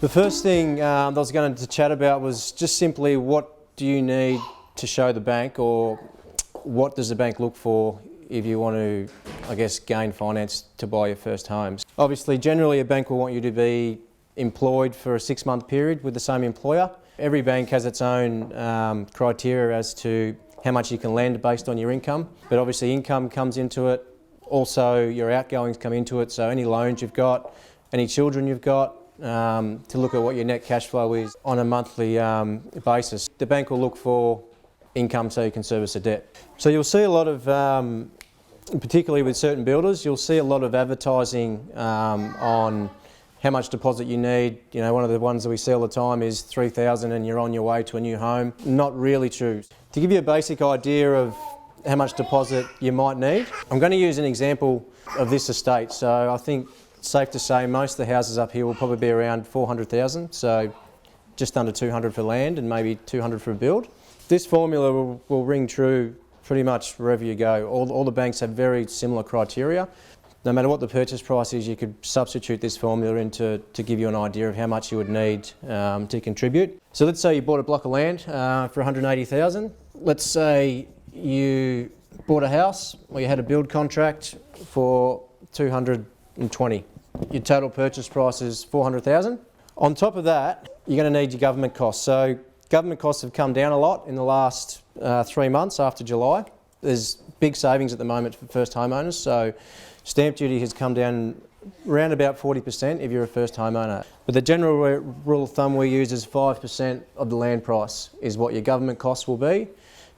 The first thing that I was going to chat about was just simply what do you need to show the bank, or what does the bank look for if you want to, I guess, gain finance to buy your first homes. Obviously, generally a bank will want you to be employed for a 6-month period with the same employer. Every bank has its own criteria as to how much you can lend based on your income, but obviously income comes into it, also your outgoings come into it, so any loans you've got, any children you've got, to look at what your net cash flow is on a monthly basis. The bank will look for income so you can service the debt. So you'll see a lot of, particularly with certain builders, you'll see a lot of advertising on how much deposit you need. You know, one of the ones that we see all the time is $3,000 and you're on your way to a new home. Not really true. To give you a basic idea of how much deposit you might need, I'm going to use an example of this estate. So I think it's safe to say most of the houses up here will probably be around 400,000, so just under 200 for land and maybe 200 for a build. This formula will ring true pretty much wherever you go. All the banks have very similar criteria. No matter what the purchase price is, you could substitute this formula in to give you an idea of how much you would need to contribute. So let's say you bought a block of land for 180,000. Let's say you bought a house, or you had a build contract for 220. Your total purchase price is 400,000. On top of that, you're going to need your government costs. So government costs have come down a lot in the last 3 months after July. There's big savings at the moment for first homeowners. So stamp duty has come down around about 40% if you're a first homeowner. But the general rule of thumb we use is 5% of the land price is what your government costs will be,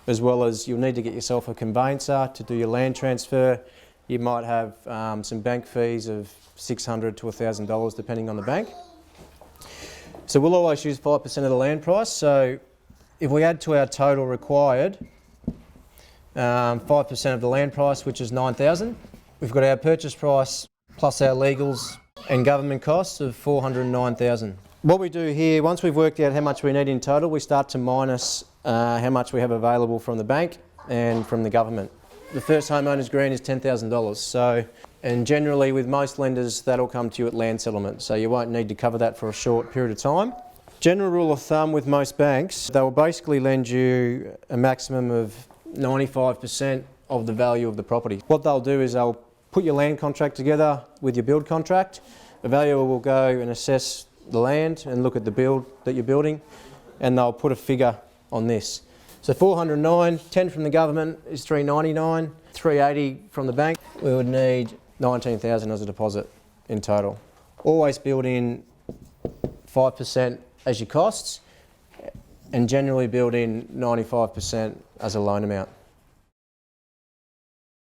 as well as you'll need to get yourself a conveyancer to do your land transfer. You might have some bank fees of $600 to $1,000 depending on the bank. So we'll always use 5% of the land price. So if we add to our total required 5% of the land price, which is $9,000, we've got our purchase price plus our legals and government costs of $409,000. What we do here, once we've worked out how much we need in total, we start to minus how much we have available from the bank and from the government. The first homeowner's green is $10,000. So, and generally with most lenders, that'll come to you at land settlement. So you won't need to cover that for a short period of time. General rule of thumb with most banks, they will basically lend you a maximum of 95% of the value of the property. What they'll do is they'll put your land contract together with your build contract. The valuer will go and assess the land and look at the build that you're building, and they'll put a figure on this. So 409, 10 from the government is 399, 380 from the bank. We would need 19,000 as a deposit in total. Always build in 5% as your costs, and generally build in 95% as a loan amount.